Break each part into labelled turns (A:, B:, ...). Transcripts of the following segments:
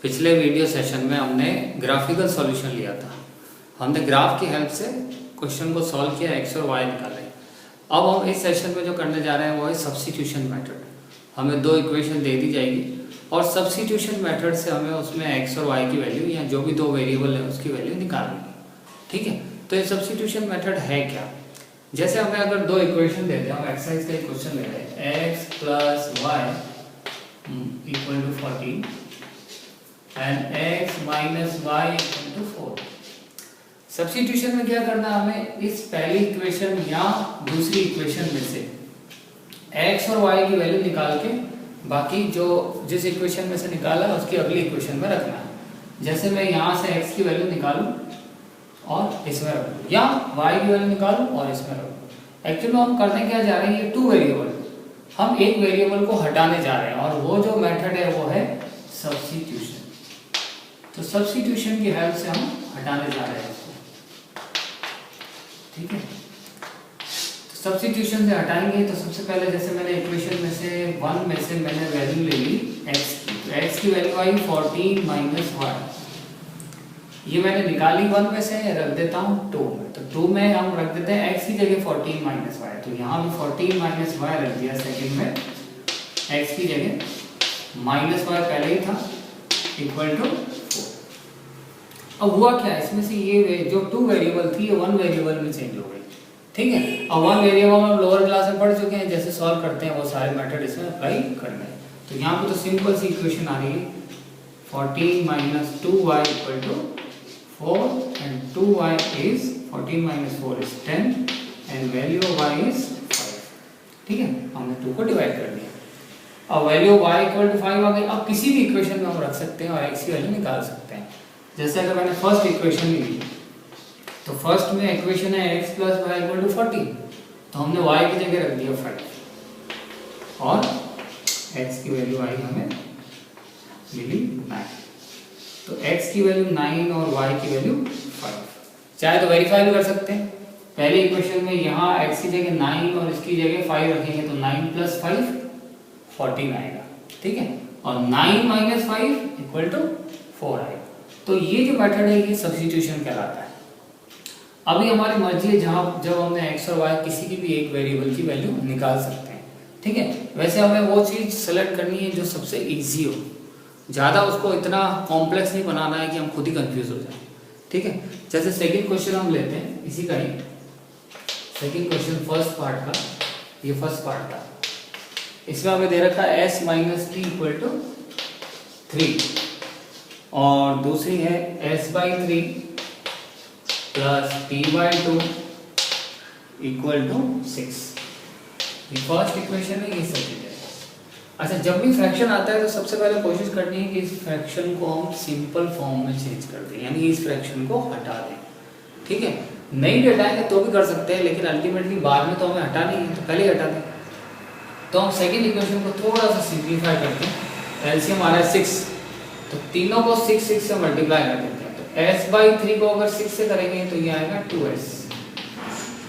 A: पिछले video session में हमने ग्राफिकल सॉल्यूशन लिया था। हमने ग्राफ की हेल्प से क्वेश्चन को सॉल्व किया, एक्स और वाई निकाले। अब हम इस सेशन में जो करने जा रहे हैं वो है सब्स्टिट्यूशन मेथड। हमें दो इक्वेशन दे दी जाएगी और सब्स्टिट्यूशन मेथड से हमें उसमें एक्स और वाई की वैल्यू या जो भी दो वेरिएबल है उसकी वैल्यू निकालनी है। ठीक है, तो ये सब्स्टिट्यूशन मेथड है क्या? जैसे हमें अगर दो इक्वेशन देते हैं, हम एक्सरसाइज का क्वेश्चन ले रहे हैं, x plus y equal to 14 and x minus y equal to 4। Substitution में क्या करना है, हमें इस पहली इक्वेशन या दूसरी इक्वेशन में से x और y की वैल्यू निकाल के बाकी जो जिस इक्वेशन में से निकाला है उसकी अगली इक्वेशन में रखना है। जैसे मैं यहाँ से x की वैल्यू निकालूं और इसमें रखूं, या y की वैल्यू निकालूं और इसमें रखूं। एक्चुअली हम करने क्या जा रहे हैं, ये टू वेरिएबल, हम एक वेरिएबल को हटाने जा रहे हैं और वो जो मेथड है वो है सब्स्टिट्यूशन। तो सब्स्टिट्यूशन की हेल्प से हम हटाने जा रहे हैं इसको। ठीक है, तो सब्स्टिट्यूशन से हटाएंगे तो सबसे पहले जैसे मैंने इक्वेशन में से 1 में से मैंने वैल्यू ले ली x की, तो x की वैल्यू आई 14 माइनस वाई। ये मैंने निकाली 1 में से, रख देता हूँ 2 में, तो 2 में हम रख देते हैं x की जगह 14 माइनस वाई। तो यहाँ भी 14 माइनस वाई रख दिया सेकेंड में, x की जगह माइनस वाई पहले ही था इक्वल टू 4। अब हुआ क्या, इसमें से ये जो टू वेरिएबल थी ये वन वेरिएबल में चेंज हो गई। ठीक है, अब वन वेरिएबल हम लोअर क्लास में पढ़ चुके हैं, जैसे सॉल्व करते हैं वो सारे मेथड इसमें अप्लाई करना है। तो यहाँ पे तो सिंपल सी इक्वेशन आ रही है, 14 minus 2y equal to 4 and 2y is 14 minus 4 is 10 and value of y is 5। ठीक है, हमने 2 को डिवाइड कर दिया। अब वैल्यू y इक्वल टू 5 आ गई। अब किसी भी इक्वेशन में हम रख सकते हैं और x की वैल्यू निकाल सकते हैं। जैसे अगर मैंने फर्स्ट इक्वेशन ली तो फर्स्ट में इक्वेशन है x plus y equal to 40, तो हमने y की जगह रख दिया 5 और x की वैल्यू आई हमें मिली 9। तो x की वैल्यू 9 और y की वैल्यू 5। चाहे तो वेरीफाई भी कर सकते हैं। पहली इक्वेशन में यहाँ x की जगह 9 और इसकी जगह 5 रखेंगे तो 9 प्लस 5 14 आएगा। ठीक है, और 9 माइनस 5 इक्वल टू 4 आएगा। तो ये जो मेथड है ये सब्स्टिट्यूशन कहलाता है। अभी हमारी मर्जी है जब हमने x और y किसी की भी एक वेरिएबल की वैल्यू निकाल सकते हैं। ठीक है, वैसे हमें वो चीज़ सेलेक्ट करनी है जो सबसे इजी हो, ज़्यादा उसको इतना कॉम्प्लेक्स नहीं बनाना है कि हम खुद ही कंफ्यूज हो जाए। ठीक है, जैसे सेकेंड क्वेश्चन हम लेते हैं, इसी का ही सेकेंड क्वेश्चन फर्स्ट पार्ट का, ये फर्स्ट पार्ट था। इसमें हमें दे रखा है s minus t equal to 3 और दूसरी है s/3 plus t/2 equal to 6। ये फर्स्ट इक्वेशन है, ये सेकंड है। अच्छा, जब भी फ्रैक्शन आता है तो सबसे पहले कोशिश करनी है कि इस फ्रैक्शन को हम सिंपल फॉर्म में चेंज कर दें, यानी इस फ्रैक्शन को हटा दें। ठीक है, नहीं भी हटाएंगे तो भी कर सकते हैं, लेकिन अल्टीमेटली बाद में तो हमें हटानी है, तो पहले ही हटा दें। तो हम सेकेंड इक्वेशन को थोड़ा सा सिंप्लीफाई करते हैं। एलसीएम आ रहा है 6, तो तीनों को 6 से मल्टीप्लाई कर देते हैं। तो s/3 को अगर 6 से करेंगे तो ये आएगा 2s,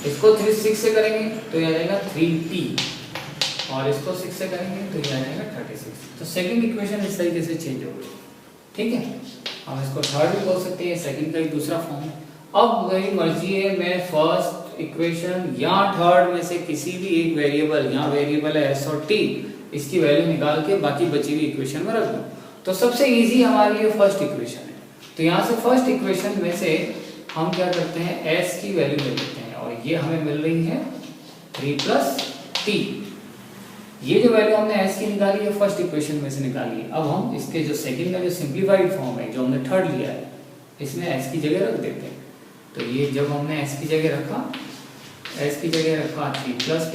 A: इसको 6 से करेंगे तो ये आ जाएगा 3t और इसको 6 से करेंगे तो ये आ जाएगा 36। तो सेकंड इक्वेशन इस तरीके से चेंज हो गई। ठीक है, हम इसको थर्ड भी बोल सकते हैं, सेकंड का एक दूसरा फॉर्म है। अब मेरी मर्जी है, मैं फर्स्ट इक्वेशन या थर्ड में से किसी भी एक वेरिएबल, या वेरिएबल है s और t, इसकी वैल्यू निकाल के बाकी बची हुई इक्वेशन में रख दूं। तो सबसे इजी हमारे लिए फर्स्ट इक्वेशन है। तो यहाँ से फर्स्ट इक्वेशन में से हम क्या करते हैं, s की वैल्यू ले लेते हैं और ये हमें मिल रही है 3 प्लस t। ये जो वैल्यू हमने s की निकाली है फर्स्ट इक्वेशन में से निकाली है। अब हम इसके जो सेकंड का जो सिंप्लीफाइड फॉर्म है, जो हमने थर्ड लिया है, इसमें s की जगह रख देते हैं। तो ये जब हमने s की जगह रखा, s की जगह रखा 3 plus t,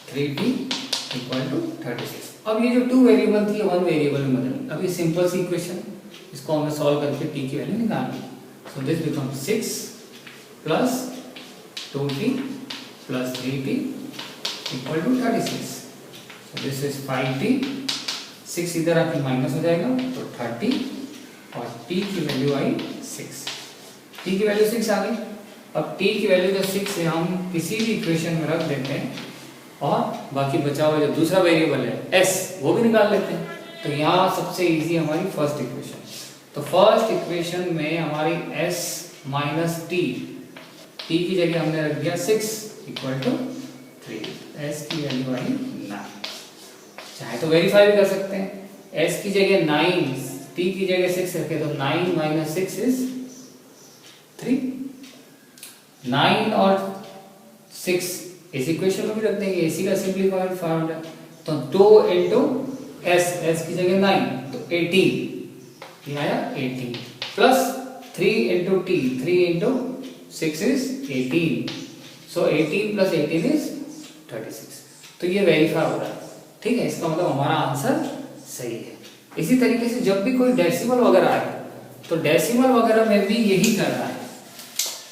A: 3t equal to 36। अब ये जो टू वेरिएबल थी वन वेरिएबल में बदल। अब ये सिंपल सी इक्वेशन, इसको हमें सॉल्व करके t की वैल्यू निकालनी है। So this becomes 6 plus 2t plus 3t equal to 36। So this is 5t, 6 इधर आके माइनस हो जाएगा तो 30 और t की वैल्यू आई 6। t की वैल्यू 6 आ गई। अब t की वैल्यू जो 6 है हम किसी भी इक्वेशन में रख देते हैं और बाकी बचा हुआ जो दूसरा वेरिएबल है s वो भी निकाल लेते हैं। तो यहाँ सबसे इजी हमारी फर्स्ट इक्वेशन। तो फर्स्ट इक्वेशन में हमारी s माइनस टी की जगह हमने रख दिया 6 इक्वल टू 3, s की वैल्यू आई 9। चाहे तो वेरीफाई भी कर सकते हैं, s की जगह 9, t की जगह 6 रखे तो 9 माइनस 6 इज 3। 9 और 6 इस इक्वेशन में भी रख देंगे, इसी का सिंपलीफाइड फॉर्म है। तो 2 इंटू s की जगह 9 तो 18, ये आया 18 plus 3 into T, 3 into 6 is 18, so 18 plus 18 is 36। तो ये वेरीफाई हो रहा है, ठीक है, इसका मतलब हमारा आंसर सही है। इसी तरीके से जब भी कोई डेसिमल वगैरह आए तो डेसिमल वगैरह में भी यही करना है।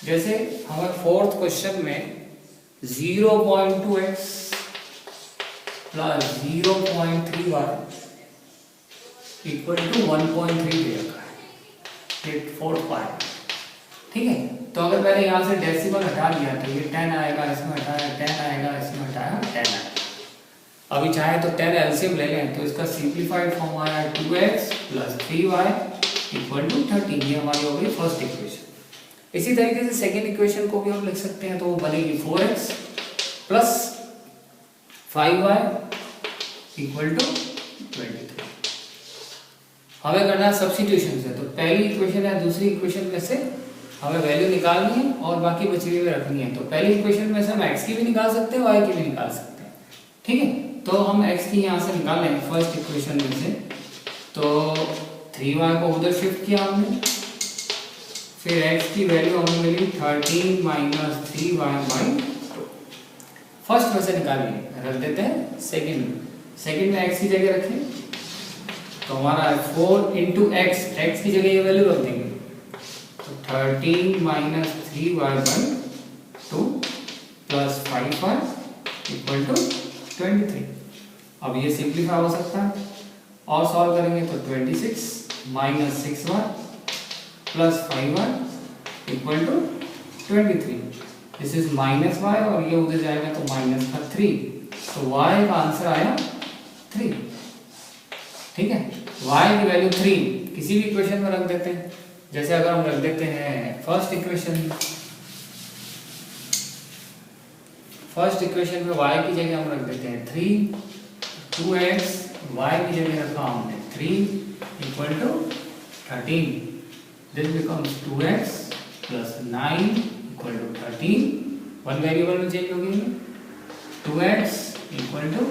A: जैसे हमारे फोर्थ क्वेश्चन में 0.2x plus 0.3y equal to 1.3 दे रखा है, ये फोर्थ पार्ट, ठीक है। तो अगर मैंने यहाँ से डेसिमल हटा दिया तो ये 10 आएगा, इसमें हटाया 10 आएगा, इसमें हटाया 10 आएगा। अभी चाहे तो 10 एलसीएम ले लें तो इसका सिंपलीफाइड फॉर्म आया 2x plus 3y equal to 13, ये हमारी हो गई फर्स्ट इक्वेशन। इसी तरीके से सेकेंड इक्वेशन को भी हम लिख सकते हैं, तो वो बनेगी 4x plus 5y equal to 23। हमें करना है सब्स्टिट्यूशन से, तो पहली इक्वेशन है दूसरी इक्वेशन में से हमें वैल्यू निकालनी है और बाकी बची हुई रखनी है। तो पहली इक्वेशन में से हम x की भी निकाल सकते हैं, y की भी निकाल सकते हैं, ठीक है। तो हम x की यहाँ से निकाल लेंगे फर्स्ट इक्वेशन में से, तो 3y को उधर शिफ्ट किया हमने, फिर x की वैल्यू हमें मिली 13 माइनस 3y बाई 2। फर्स्ट में से निकालिए, रख देते हैं सेकंड में, सेकंड में x की जगह रखें तो हमारा 4 इंटू x की जगह ये वैल्यू रख देंगे, तो 13 minus 3y by 2 plus 5y equal to 23। अब ये सिंप्लीफाई हो सकता है और सॉल्व करेंगे तो 26 minus 6y plus 5y equal to 23। This is minus y और ये उधर जाएगा तो माइनस का 3, तो y का आंसर आया 3, ठीक है। y की वैल्यू 3 किसी भी इक्वेशन में रख देते हैं। जैसे अगर हम रख देते हैं फर्स्ट इक्वेशन में y की जगह हम रख देते हैं 3, 2x, y की जगह रखा हमने 3 equal to 13। This becomes 2x plus 9 equal to 13, one variable में चेंज होगी, 2x equal to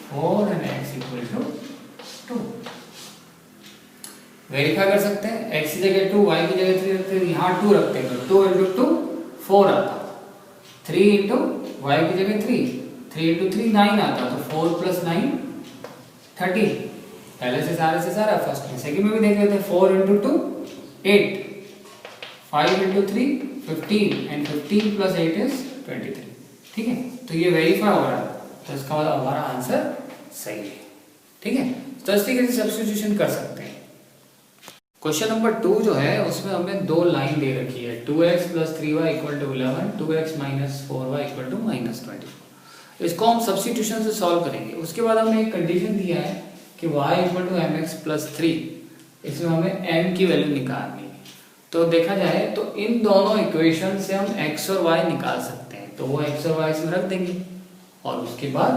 A: 4 and x equal to 2। Verify कर सकते हैं, x की जगह 2, y की जगह 3 रखते हैं, यहाँ 2 रखते हैं तो 2 इंटू 2 4 आता, 3 इंटू y की जगह 3 इंटू 3 9 आता, तो 4 प्लस 9 13। पहले से सारा फर्स्ट में, सेकंड में भी देख लेते हैं, 4 into 2 8, 5 into 3 15 and 15 plus 8 is 23, ठीक है। तो ये वेरीफाई हो रहा है, तो इसका मतलब हमारा आंसर सही है, ठीक है। तो इस तरीके से सब्स्टिट्यूशन कर सकते हैं। क्वेश्चन नंबर 2 जो है उसमें हमें दो लाइन दे रखी है, 2x plus 3y equal to 11, 2x minus 4y equal to minus 24। इसको हम सब्स्टिट्यूशन से सॉल्व करेंगे। उसके बाद हमने एक कंडीशन दिया है कि y equal to mx plus 3, इसमें हमें m की वैल्यू निकालनी है। तो देखा जाए तो इन दोनों इक्वेशन से हम x और y निकाल सकते हैं, तो वो x और y इसमें रख देंगे और उसके बाद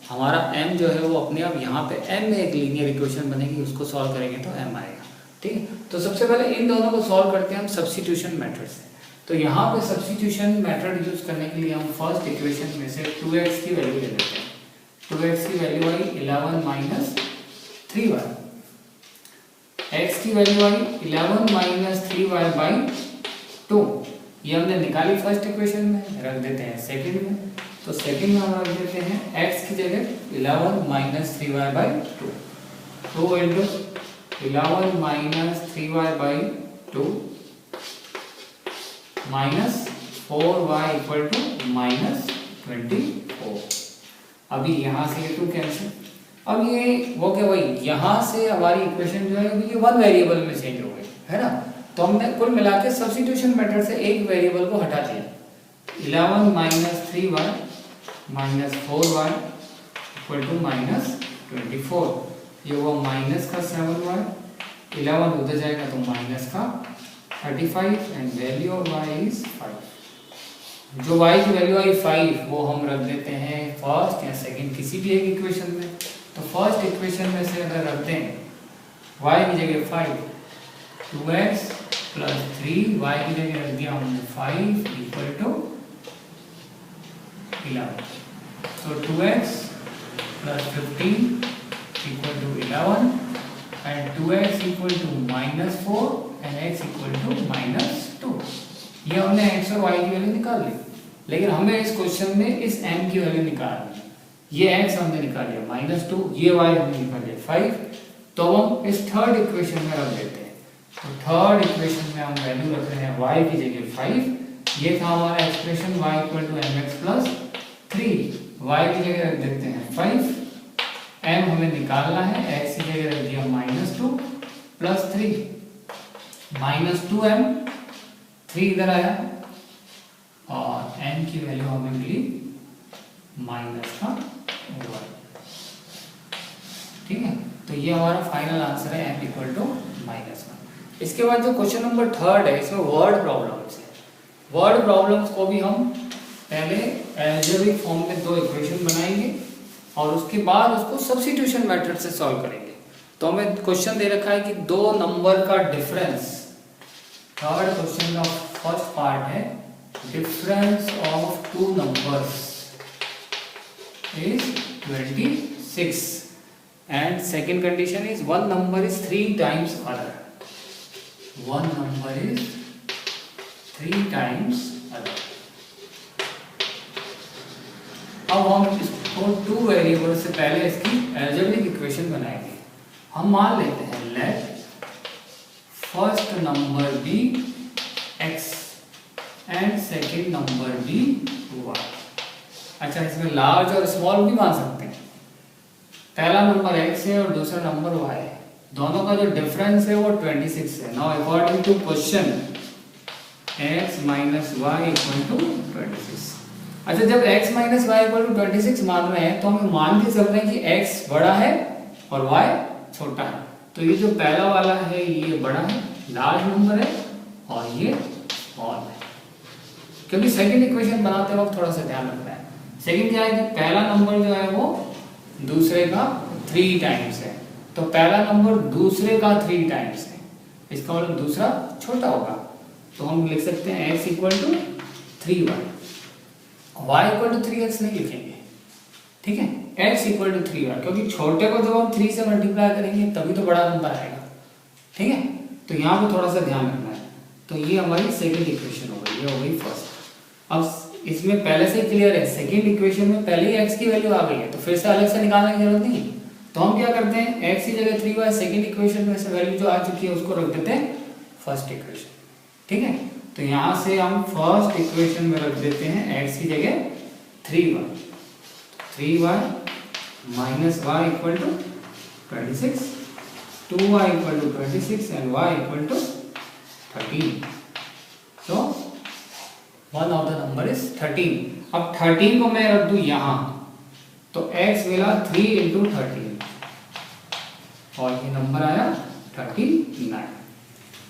A: हमारा m जो है वो अपने आप यहाँ पे m में एक लीनियर इक्वेशन बनेगी, उसको सॉल्व करेंगे तो m आएगा, ठीक है। तो सबसे पहले इन दोनों को सॉल्व करते हैं हम सब्स्टिट्यूशन मेथड से। तो यहाँ पे सब्स्टिट्यूशन मेथड यूज करने के लिए हम फर्स्ट इक्वेशन में से 2x की वैल्यू ले लेते हैं। 2x की वैल्यू आई 11 माइनस 3y, x की value I 11 minus 3y by 2, ये हमने निकाली फर्स्ट इक्वेशन में, रख देते हैं सेकंड में। तो सेकंड में हम रख देते हैं x की जगह 11 minus 3y by 2, 2 into 11 minus 3y by 2 minus 4y equal to minus 24। अभी यहाँ से ये 2 कैंसिल, अब ये वो क्या भाई, यहाँ से हमारी इक्वेशन जो है ये वन वेरिएबल में चेंज हो गई है ना। तो हमने कुल मिला के सब्स्टिट्यूशन मेथड से एक वेरिएबल को हटा दिया, 11 minus 3y minus 4y equal to minus 24। ये हुआ माइनस का 7y, 11 उधर जाएगा तो माइनस का 35 and value of y is 5। जो y की वैल्यू आई 5 वो हम रख देते हैं फर्स्ट या सेकंड किसी भी एक इक्वेशन में। तो फर्स्ट इक्वेशन में से अगर रखते हैं y की जगह 5, 2x प्लस 3, y की जगह रख दिया हमने 5 इक्वल टू 11। तो 2x plus 15 equal to 11 and 2x equal to -4 and x equal to -2। ये हमने x और y की वैल्यू निकाल ली, लेकिन हमें इस क्वेश्चन में इस m की वैल्यू निकालनी है। ये x हमने निकाल लिया -2, ये y हमने निकाल लिया 5। तो हम इस थर्ड इक्वेशन में रख देते हैं। तो थर्ड इक्वेशन में हम वैल्यू रख रहे हैं y की जगह 5। ये था हमारा expression y equal to mx plus 3। y की जगह रख देते हैं 5, m हमें निकालना है, x की जगह रख दिया -2 प्लस 3, -2m, 3 इधर आया और m की वैल्यू हमें मिली -1। ठीक है, तो ये हमारा फाइनल आंसर है m इक्वल टू -1। इसके बाद जो क्वेश्चन नंबर थर्ड है इसमें वर्ड प्रॉब्लम्स है। वर्ड प्रॉब्लम्स को भी हम पहले अलजेब्रिक फॉर्म में दो इक्वेशन बनाएंगे और उसके बाद उसको सब्स्टिट्यूशन मेथड से सॉल्व करेंगे। तो हमें क्वेश्चन दे रखा है कि दो नंबर का डिफरेंस, थर्ड क्वेश्चन का फर्स्ट पार्ट है difference of two numbers is 26 and second condition is one number is 3 times other, one number is 3 times other. अब हम इसको टू वेरिएबल से पहले इसकी अलजेब्रिक इक्वेशन बनाएंगे। हम मान लेते हैं let first number be x and second number be y। अच्छा, इसमें लार्ज और स्मॉल भी मान सकते हैं। पहला नंबर x है और दूसरा नंबर y है, दोनों का जो डिफरेंस है वो 26 है। Now according to question x minus y equal to 26। अच्छा, जब x minus y equal to 26 मान रहे हैं तो हमें मान के चल रहे हैं कि x बड़ा है और y छोटा है। तो ये जो पहला वाला है ये बड़ा है, लार्ज नंबर है, और ये स्मॉल है। क्योंकि सेकंड इक्वेशन बनाते वक्त थोड़ा सा ध्यान रखना है। सेकंड क्या है कि पहला नंबर जो है वो दूसरे का 3 टाइम्स है, तो पहला नंबर दूसरे का 3 टाइम्स है, इसका मतलब दूसरा छोटा होगा। तो हम लिख सकते हैं x equal to 3y, y equal to 3x नहीं लिखेंगे, ठीक है, x इक्वल टू 3y, क्योंकि छोटे को जब हम 3 से मल्टीप्लाई करेंगे तभी तो बड़ा नंबर आएगा। ठीक है, तो यहाँ पे थोड़ा सा ध्यान रखना है। तो ये हमारी सेकंड इक्वेशन हो गई, ये हो गई फर्स्ट। अब इसमें पहले से क्लियर है, सेकंड इक्वेशन में पहले ही x की वैल्यू आ गई है, तो फिर से अलग से निकालने की जरूरत नहीं। तो हम क्या करते हैं, x की जगह 3y, सेकंड इक्वेशन में से वैल्यू जो आ चुकी है उसको रख देते हैं फर्स्ट इक्वेशन। ठीक है, तो यहाँ से हम फर्स्ट इक्वेशन में रख देते हैं x की जगह 3y, 3y minus y equal to 26, 2y equal to 26 and y equal to 13। तो one of the number is 13। अब 13 को मैं रख दूं यहाँ, तो x मिला 3 इंटू 13 और ये नंबर आया 39।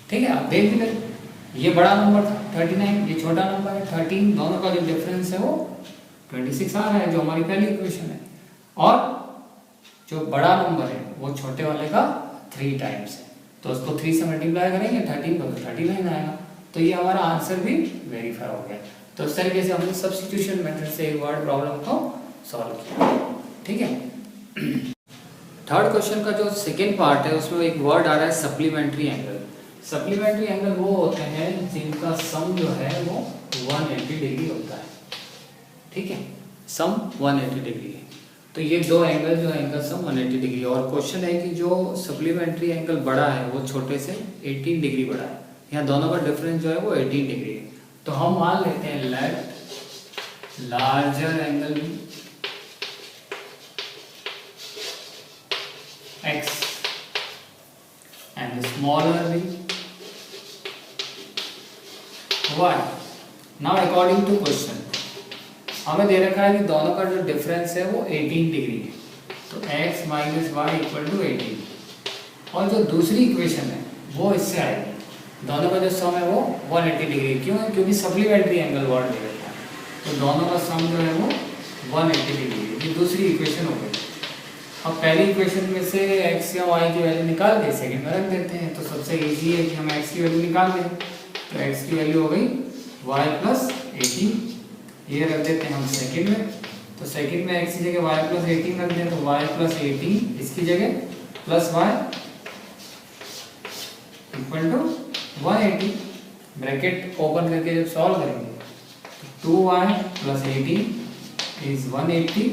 A: ठीक है, आप देख लें, ये बड़ा नंबर था 39, ये छोटा नंबर है 13, दोनों का जो डिफरेंस है वो 26 आ रहा है, जो हमारी पहली इक्वेशन है, और जो बड़ा नंबर है वो छोटे वाले का 3 टाइम्स है, तो उसको 3 से मल्टीप्लाई करेंगे 13 को तो 39 आएगा। तो ये हमारा आंसर भी वेरीफाई हो गया। तो इस तरीके से हमने सब्स्टिट्यूशन मेथड से एक वर्ड प्रॉब्लम को सॉल्व किया। ठीक है, थर्ड क्वेश्चन का जो सेकेंड पार्ट है उसमें एक वर्ड आ रहा है सप्लीमेंट्री एंगल। सप्लीमेंट्री एंगल वो होते हैं जिनका सम जो है वो 180 डिग्री होता है। ठीक है, सम 180 डिग्री है, तो ये दो एंगल जो है इनका सम 180 डिग्री। और क्वेश्चन है कि जो सप्लीमेंट्री एंगल बड़ा है वो छोटे से 18 डिग्री बड़ा है, यहाँ दोनों का डिफरेंस जो है वो 18 डिग्री है। तो हम मान लेते हैं let larger angle x and smaller b y। now according to question हमें दे रखा है कि दोनों का जो डिफरेंस है वो 18 डिग्री है। तो x minus y equal to 18। और जो दूसरी इक्वेशन है वो इससे आएगी, दोनों का जो सम है वो 180 डिग्री। क्यों है? क्योंकि सप्लीमेंट्री एंगल वर्ड दे रखा है, तो दोनों का सम जो है वो 180 डिग्री है। ये दूसरी इक्वेशन हो गई। अब पहली इक्वेशन में से x या y की वैल्यू निकाल के सेकंड में रख देते हैं, तो सबसे इजी है कि हम x की वैल्यू निकाल दें। तो x की वैल्यू हो गई y प्लस 18, ये रख देते हैं हम सेकंड में। तो सेकंड में x की जगह y प्लस 18 रख दें, तो y प्लस 18 इसकी जगह plus y equal to 180। Bracket open करके जब सॉल्व करेंगे तो 2y प्लस 18 इज 180।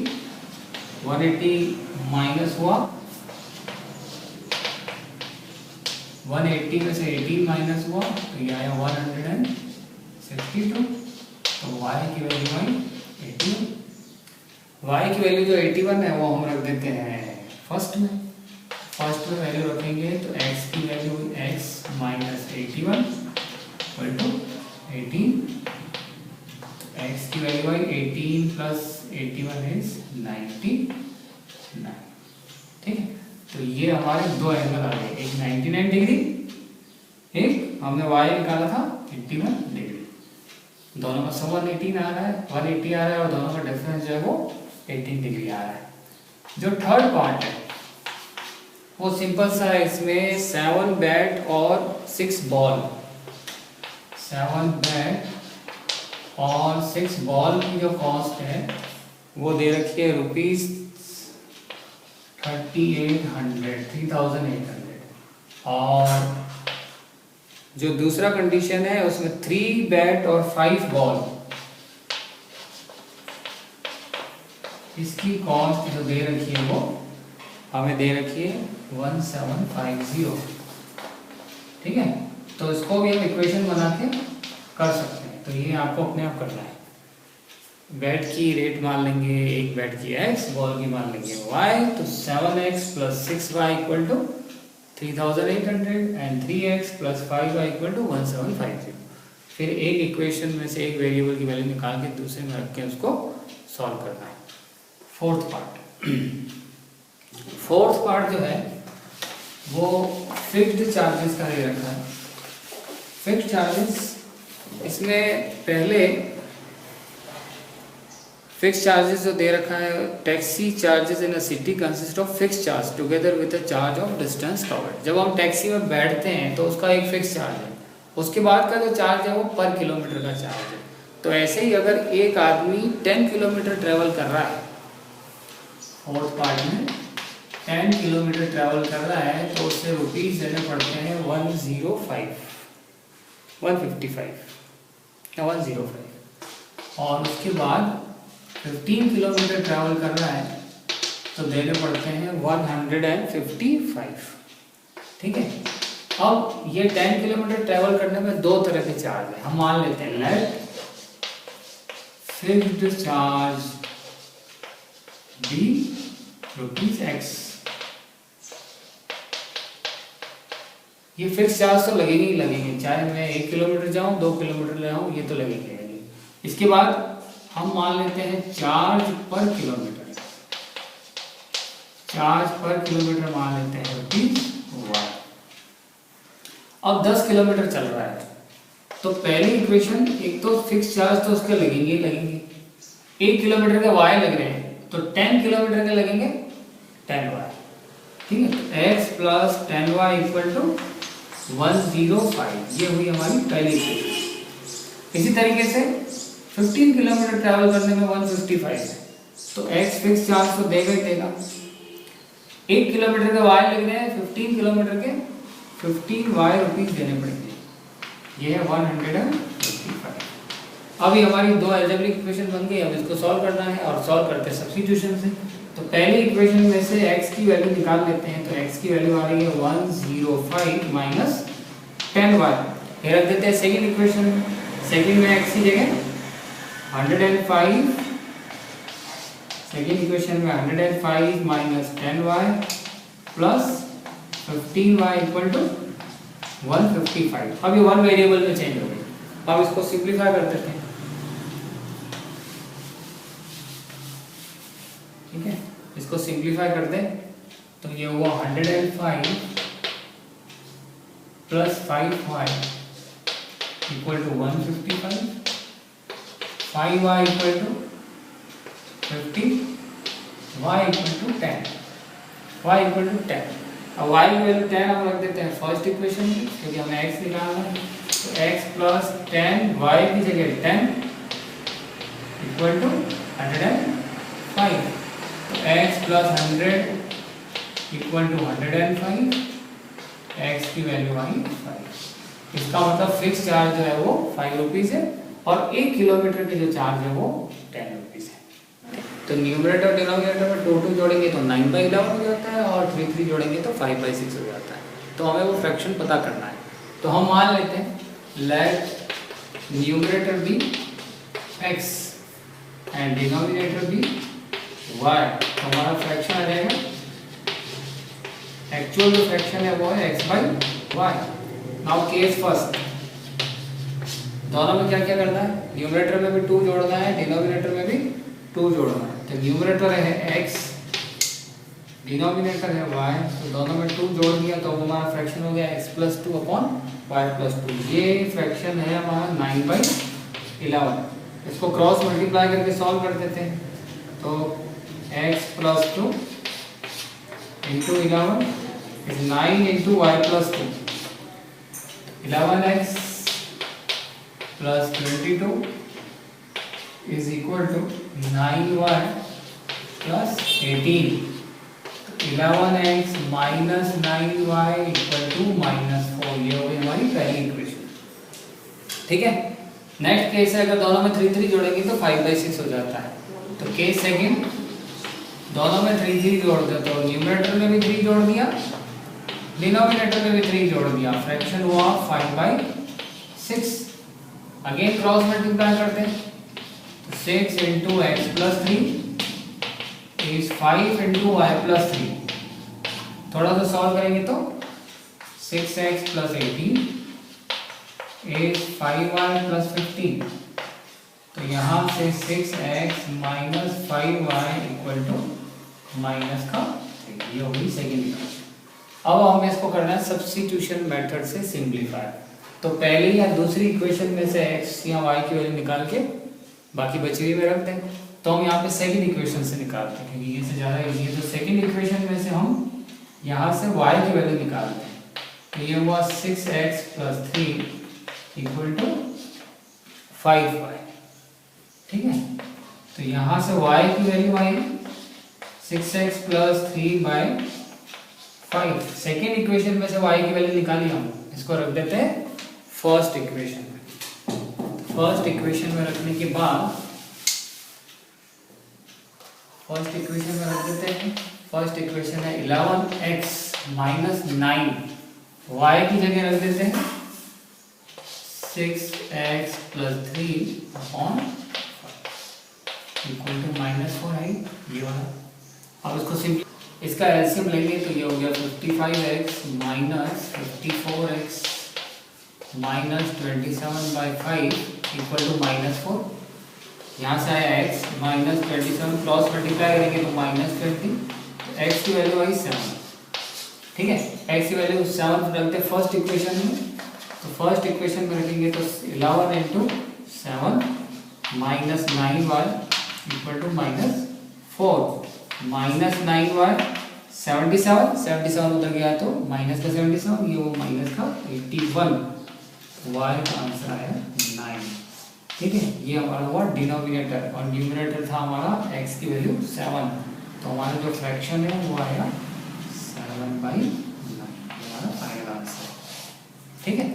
A: 180 माइनस हुआ 180 में से 18 माइनस हुआ तो ये आया 162। तो y की वैल्यू आई 81। y की वैल्यू जो 81 है वो हम रख देते हैं फर्स्ट में। फर्स्ट में वैल्यू रखेंगे तो x की value x minus 81 equal to 18। x की वैल्यू आई 18 प्लस 81 इज 99। ठीक है, तो ये हमारे दो एंगल आ गए, एक 99 डिग्री, एक हमने y निकाला था 81 डिग्री। दोनों का सम 180 आ रहा है, 180 आ रहा है और दोनों का डिफरेंस जो है वो 18 डिग्री आ रहा है। जो थर्ड पार्ट है वो सिंपल सा है, इसमें 7 बैट और 6 बॉल, 7 बैट और 6 बॉल की जो कॉस्ट है वो दे रखी है ₹3800 और जो दूसरा कंडीशन है उसमें 3 बैट और 5 बॉल, इसकी कॉस्ट जो दे रखी है वो हमें दे रखी है 1750। ठीक है, तो इसको भी हम इक्वेशन बना के कर सकते हैं। तो ये आपको अपने आप करना है। बैट की रेट मान लेंगे, एक बैट की x, बॉल की मान लेंगे y। तो 7x plus 6y equal to 3800 and 3x plus 5y equal to 1750। फिर एक इक्वेशन में से एक वेरिएबल की वैल्यू निकाल के दूसरे में रख के उसको सॉल्व करना है। फोर्थ पार्ट जो है वो फिक्स्ड चार्जेस का दे रखा है। फिक्स्ड चार्जेस, इसमें पहले फिक्स चार्जेस जो दे रखा है, taxi charges in a city consist of fix charge together with a charge of distance covered. जब हम टैक्सी में बैठते हैं तो उसका एक फिक्स चार्ज है, उसके बाद का जो चार्ज है वो पर किलोमीटर का चार्ज है। तो ऐसे ही अगर एक आदमी 10 किलोमीटर ट्रेवल कर रहा है, फोर्थ पार्ट में 10 किलोमीटर ट्रेवल कर रहा है तो उससे रुपीज़ देने पड़ते हैं 155 या 105। और उसके बाद 15 किलोमीटर ट्रैवल कर रहा है तो देने पड़ते हैं 155। ठीक है, अब ये 10 किलोमीटर ट्रैवल करने में दो तरह के चार्ज है। हम मान लेते हैं let fixed charge be ₹x। ये फिक्स चार्ज तो लगेंगे ही लगेंगे, चाहे मैं 1 किलोमीटर जाऊं 2 किलोमीटर ले आऊं, ये तो लगेंगे। इसके बाद हम मान लेते हैं चार्ज पर किलोमीटर, चार्ज पर किलोमीटर मान लेते हैं ₹1। अब 10 किलोमीटर चल रहा है तो पहली इक्वेशन, एक तो फिक्स चार्ज तो उसके लगेंगे ही लगेंगे, 1 किलोमीटर के y लग रहे हैं तो 10 किलोमीटर के लगेंगे 10y। ठीक है, तो x plus 10y equal to 105, ये हुई हमारी पहली इक्वेशन। इसी तरीके से 15 किलोमीटर ट्रैवल करने में 155 है तो x फिक्स चार्ज तो देगा ही देगा। 1 किलोमीटर के y लग रहे हैं, 15 किलोमीटर के 15y रुपीज देने पड़ेंगे, ये है 155। अभी हमारी दो अलजेब्रिक इक्वेशन बन गई, अब इसको सॉल्व करना है और सॉल्व करते हैं सब्स्टिट्यूशन से। तो पहली इक्वेशन में से x की वैल्यू निकाल लेते हैं, तो x की वैल्यू आ रही है 105 माइनस 10y। फिर रख देते हैं सेकेंड इक्वेशन, सेकेंड में x की जगह 105, सेकेंड इक्वेशन में 105 minus 10y plus 15y equal to 155। अब ये वन वेरिएबल में चेंज हो गई। अब इसको सिंप्लीफाई कर देते हैं। ठीक है, इसको सिंप्लीफाई कर दें तो ये हुआ 105 plus 5y equal to 155, 5y equal to 50, y equal to 10, y equal to 10। अब y की वैल्यू 10 हम रख देते हैं फर्स्ट इक्वेशन में, क्योंकि हमें x निकालना है। तो x प्लस 10 y की जगह 10 इक्वल टू 105। तो x plus 100 equal to 105, x की वैल्यू आई 5। इसका मतलब फिक्स चार्ज जो है वो 5 रुपीज़ है और 1 किलोमीटर की जो चार्ज है वो 10 रुपीज़ है। तो न्यूमरेटर और डिनोमिनेटर में 2 जोड़ेंगे तो 9/11 हो जाता है और 3 जोड़ेंगे तो 5/6 हो जाता है। तो हमें वो फ्रैक्शन पता करना है। तो हम मान लेते हैं let numerator be x and denominator be y। तो हमारा फ्रैक्शन आ जाएगा, एक्चुअल जो फ्रैक्शन है वो है x/y। नाउ केस फर्स्ट, दोनों में क्या क्या करना है, न्यूमरेटर में भी 2 जोड़ना है, डिनोमिनेटर में भी 2 जोड़ना है। तो न्यूमरेटर है x, डिनोमिनेटर है y, तो दोनों में 2 जोड़ दिया तो हमारा फ्रैक्शन हो गया x + 2 अपॉन y + 2। ये फ्रैक्शन है हमारा 9/11। इसको क्रॉस मल्टीप्लाई करके सॉल्व कर देते हैं। तो x + 2 into 11 is 9 into y + 2, 11x plus 22 is equal to 9y plus 18। 11x minus 9y equal to -4। ये हो गई हमारी पहली इक्वेशन। ठीक है, नेक्स्ट केस है, अगर दोनों में 3 जोड़ेंगे तो 5/6 हो जाता है। तो केस सेकंड, दोनों में 3 जोड़ दो तो न्यूमरेटर में भी 3 जोड़ दिया, डिनोमिनेटर में भी 3 जोड़ दिया, फ्रैक्शन हुआ 5/6। अगेन क्रॉस मल्टीप्लाई करते हैं तो 6 into x + 3 is 5 into y + 3। थोड़ा सा सॉल्व करेंगे तो 6x + 18 is 5y + 15। तो यहाँ से 6x minus 5y equal to -3। ये हो गई सेकेंड इक्वेशन। अब हमें इसको करना है सब्स्टिट्यूशन मेथड से सिंप्लीफाई। तो पहली या दूसरी इक्वेशन में से x या y की वैल्यू निकाल के बाकी बची हुई में रख दें। तो हम यहाँ पे सेकेंड इक्वेशन से निकालते हैं, क्योंकि ये से ज़्यादा इजी है। तो सेकेंड इक्वेशन में से हम यहाँ से y की वैल्यू निकालते हैं। तो ये हुआ 6x + 3 इक्वल टू 5y। ठीक है, तो यहाँ से y की वैल्यू आई 6x + 3/5। सेकेंड इक्वेशन में से y की वैल्यू निकाली, हम इसको रख देते हैं फर्स्ट इक्वेशन में। फर्स्ट इक्वेशन में रखने के बाद फर्स्ट इक्वेशन में रख देते हैं। फर्स्ट इक्वेशन है 11x minus 9, y की जगह रख देते हैं 6x + 3 अपॉन इक्वल टू -4 है ये वाला। अब इसको सिंपल, इसका एलसीएम लेंगे तो ये हो गया 55x minus 54x minus 27/5 equal to -4। यहाँ से आया x minus 27, क्रॉस मल्टीप्लाई करेंगे तो -20। तो x की वैल्यू आई 7। ठीक है, x की वैल्यू 7 रखते फर्स्ट इक्वेशन में। तो फर्स्ट इक्वेशन में रखेंगे तो 11 into 7 minus 9y equal to -4। -9y 77 उधर गया तो माइनस का 77, ये वो माइनस का 81। y का आंसर आया 9। ठीक है, ये हमारा हुआ डिनोमिनेटर और न्यूमरेटर था हमारा x की वैल्यू 7। तो हमारा जो फ्रैक्शन है वो आया 7/9, हमारा फाइनल आंसर। ठीक है,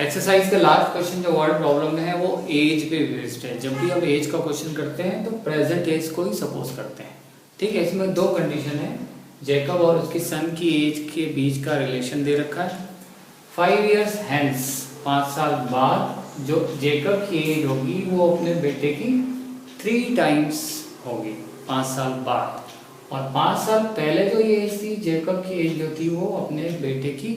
A: एक्सरसाइज का लास्ट क्वेश्चन जो वर्ड प्रॉब्लम में है वो एज पे बेस्ड है। जब भी हम एज का क्वेश्चन करते हैं तो प्रेजेंट एज को ही सपोज करते हैं। ठीक है, इसमें 2 कंडीशन है, जैकब और उसकी सन की एज के बीच का रिलेशन दे रखा है। 5 years hence, 5 साल बाद जो जैकब की एज होगी वो अपने बेटे की 3 times होगी 5 साल बाद, और 5 साल पहले जो ये एज थी जैकब की एज जो थी वो अपने बेटे की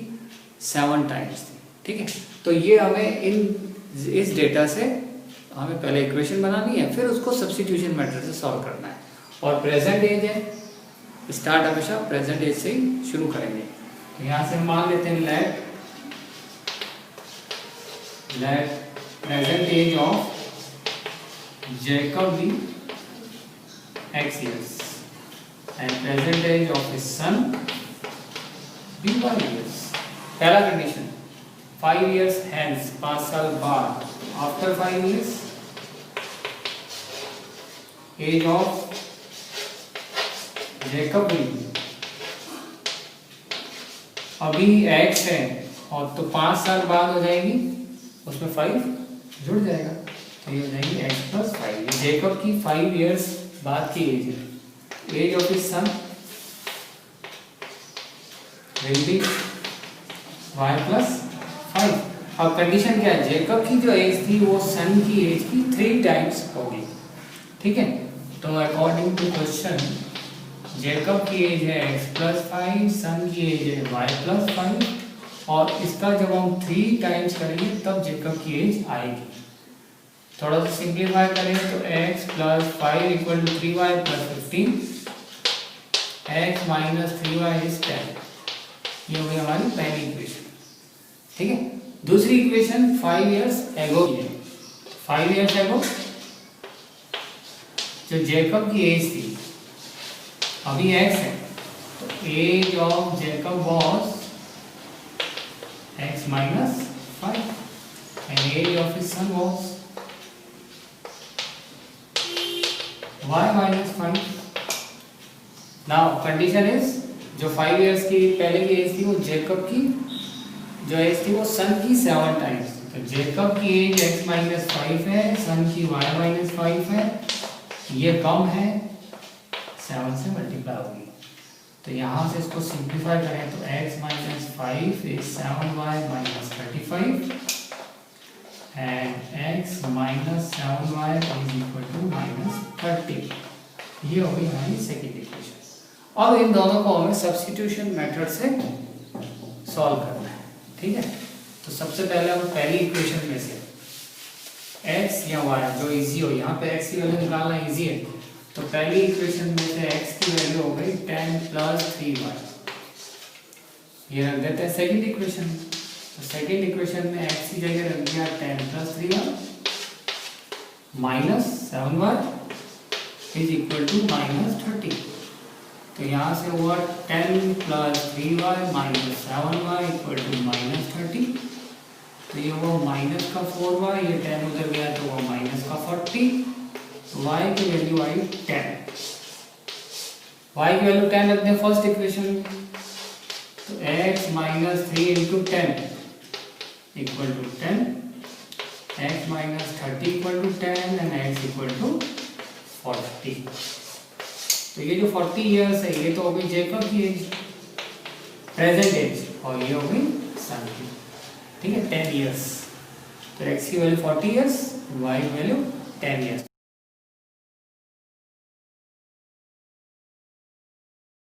A: 7 times थी। ठीक है, तो ये हमें इस डेटा से हमें पहले इक्वेशन बनानी है, फिर उसको सब्स्टिट्यूशन मेथड से सॉल्व करना है। और प्रेजेंट एज है स्टार्ट हमेशा प्रेजेंट एज से ही शुरू करेंगे। तो यहाँ से हम मान लेते हैं let present age of Jacob be X years and present age of his son be Y years। पहला कंडीशन 5 years hence 5 साल बाद after 5 years age of Jacob will be, अभी X है और तो 5 साल बाद हो जाएगी उसमें 5 जुड़ जाएगा तो ये हो जाएगी x प्लस 5। ये जेकब की 5 इयर्स बाद की एज है। Age of his son will be y plus 5। अब कंडीशन क्या है, जेकब की जो एज थी वो सन की एज की 3 टाइम्स होगी। ठीक है, तो अकॉर्डिंग टू क्वेश्चन जेकब की एज है x प्लस 5, सन की एज है y प्लस 5 और इसका जब हम 3 टाइम्स करेंगे तब जेकब की एज आएगी। थोड़ा सा सिंप्लीफाई करें तो x plus 5 equal to 3y plus 15, x minus 3y is 10। ये हो गई हमारी पहली इक्वेशन। ठीक है, दूसरी इक्वेशन 5 इयर्स एगो की है। 5 इयर्स एगो जो जेकब की एज थी, अभी x है तो age of Jacob was x minus 5 and age of his son was y minus 5। Now condition is जो 5 years की पहले की एज थी वो जेकब की जो एज थी वो सन की 7 टाइम्स। तो जेकब की एज x माइनस 5 है, सन की y माइनस 5 है, ये कम है 7 से मल्टीप्लाई होगी। तो यहाँ से इसको सिंप्लीफाई करें तो x minus 5 is 7y minus 35 and x minus 7y is equal to minus 30। ये हो गई हमारी सेकेंड इक्वेशन। अब इन दोनों को हमें सब्स्टिट्यूशन मेथड से सॉल्व करना है। ठीक है, तो सबसे पहले हम पहली इक्वेशन में से x या y जो इजी हो, यहाँ पे x की वैल्यू निकालना इजी है तो पहली इक्वेशन में से x की वैल्यू हो गई 10 प्लस 3y। ये रख देते हैं सेकेंड इक्वेशन। तो सेकेंड इक्वेशन में x की जगह रख दिया 10 plus 3y minus 7y is equal to minus 30। तो यहाँ से हुआ 10 plus 3y minus 7y equal to minus 30। तो ये हुआ माइनस का 4y, ये 10 उधर गया तो हुआ माइनस का 40। तो y की वैल्यू आई 10। y की वैल्यू 10 रखते हैं फर्स्ट इक्वेशन। तो x minus 3 into 10 equal to 10, x minus 30 equal to 10 and x equal to 40। तो ये जो 40 इयर्स है ये तो हो गई जेकब की एज प्रेजेंट एज और ये हो गई सन की। ठीक है, 10 इयर्स। तो x की वैल्यू 40 इयर्स, y की वैल्यू 10 इयर्स।